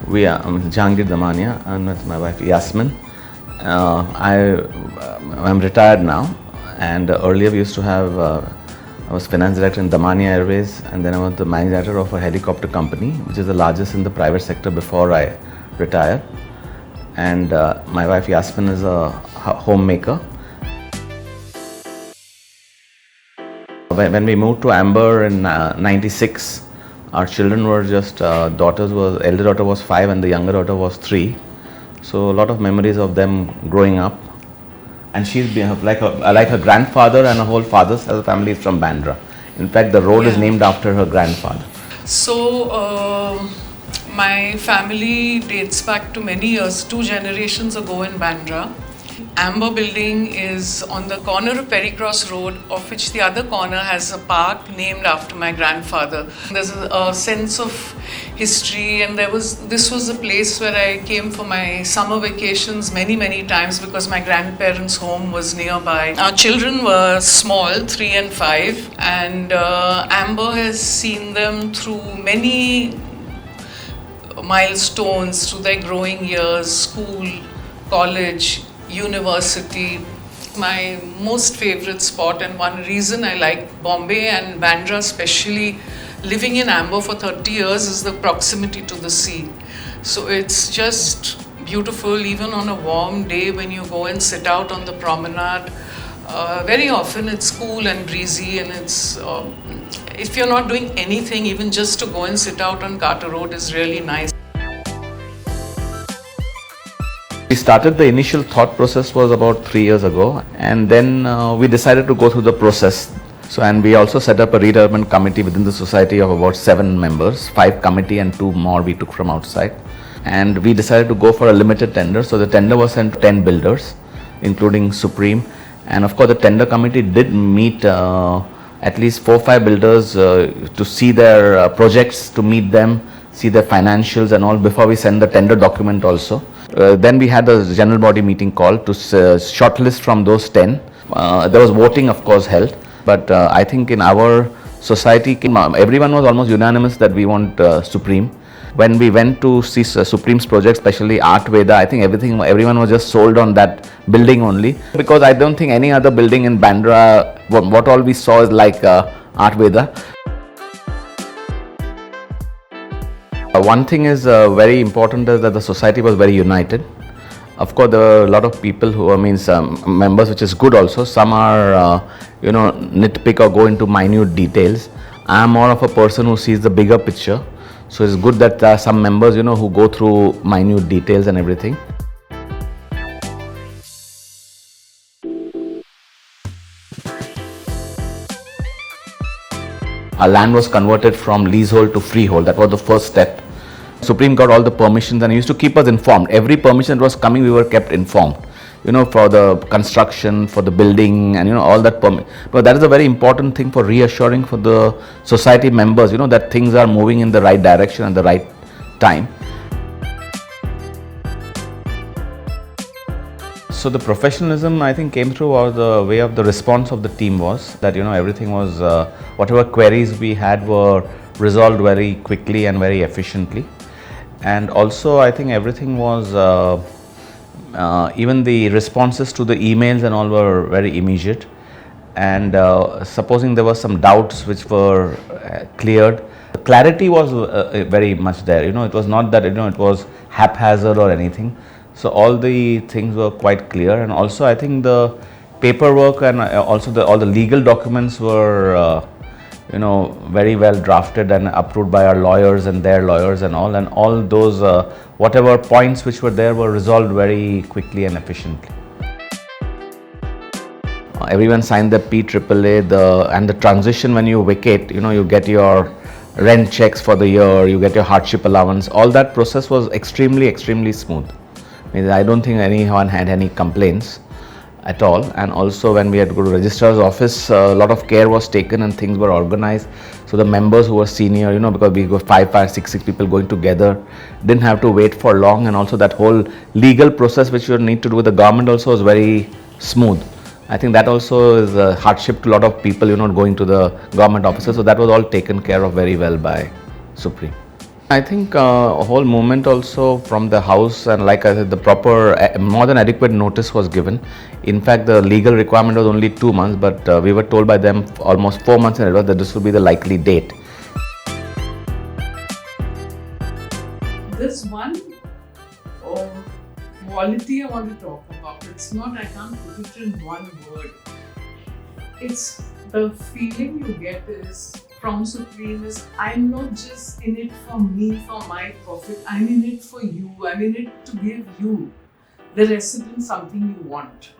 I'm Jehangir and with my wife Yasmin. I'm retired now, and earlier we used to have. I was finance director in Damania Airways, and then I was the managing director of a helicopter company, which is the largest in the private sector before I retired. And my wife Yasmin is a homemaker. When we moved to Amber in '96, our children were just elder daughter was 5 and the younger daughter was 3. So a lot of memories of them growing up. And she's been like her grandfather and her whole father's family is from Bandra. In fact, the road is named after her grandfather. So my family dates back to many years, 2 generations ago in Bandra. Amber building is on the corner of Pericross Road, of which the other corner has a park named after my grandfather. There's a sense of history, and this was a place where I came for my summer vacations many times because my grandparents' home was nearby. Our children were small, 3 and 5, and Amber has seen them through many milestones, through their growing years, school, college, university. My most favorite spot, and one reason I like Bombay and Bandra especially, living in Amber for 30 years, is the proximity to the sea. So it's just beautiful, even on a warm day when you go and sit out on the promenade. Very often it's cool and breezy, and it's if you're not doing anything, even just to go and sit out on Carter Road is really nice. We started the initial thought process was about 3 years ago, and then we decided to go through the process. So, and we also set up a redevelopment committee within the society of about 7 members, 5 committee and 2 more we took from outside. And we decided to go for a limited tender. So the tender was sent to 10 builders, including Supreme. And of course the tender committee did meet at least 4-5 builders to see their projects, to meet them, see their financials and all before we send the tender document also. Then we had a general body meeting called to shortlist from those 10. There was voting, of course, held, but I think in our society, everyone was almost unanimous that we want Supreme. When we went to see Supreme's project, especially Art Veda, I think everyone was just sold on that building only, because I don't think any other building in Bandra, what all we saw is like Art Veda. One thing is very important is that the society was very united. Of course, there were a lot of people who members, which is good also. Some are, nitpick or go into minute details. I am more of a person who sees the bigger picture. So it's good that there are some members, who go through minute details and everything. Our land was converted from leasehold to freehold. That was the first step. Supreme got all the permissions and used to keep us informed. Every permission that was coming, we were kept informed. For the construction, for the building, and all that permit. But that is a very important thing for reassuring for the society members, that things are moving in the right direction at the right time. So the professionalism, I think, came through, or the way of the response of the team was that everything was whatever queries we had were resolved very quickly and very efficiently. And also I think everything was even the responses to the emails and all were very immediate. And supposing there were some doubts which were cleared, the clarity was very much there. It was not that it was haphazard or anything. So all the things were quite clear, and also I think the paperwork and also all the legal documents were very well drafted and approved by our lawyers and their lawyers and all those whatever points which were there were resolved very quickly and efficiently. Everyone signed the PAAA, and the transition when you vacate, you get your rent checks for the year, you get your hardship allowance. All that process was extremely smooth. I don't think anyone had any complaints at all. And also when we had to go to registrar's office, a lot of care was taken and things were organized. So the members who were senior, because we were 5, 6 people going together, didn't have to wait for long. And also that whole legal process which you need to do with the government also was very smooth. I think that also is a hardship to a lot of people, going to the government offices. So that was all taken care of very well by Supreme. I think a whole movement also from the house, and like I said, the proper more than adequate notice was given. In fact, the legal requirement was only 2 months, but we were told by them almost 4 months in advance that this would be the likely date. There's one uh, quality I want to talk about. It's not, I can't put it in one word. It's the feeling you get is from Supreme is I'm not just in it for me, for my profit. I'm in it for you. I'm in it to give you, the resident, something you want.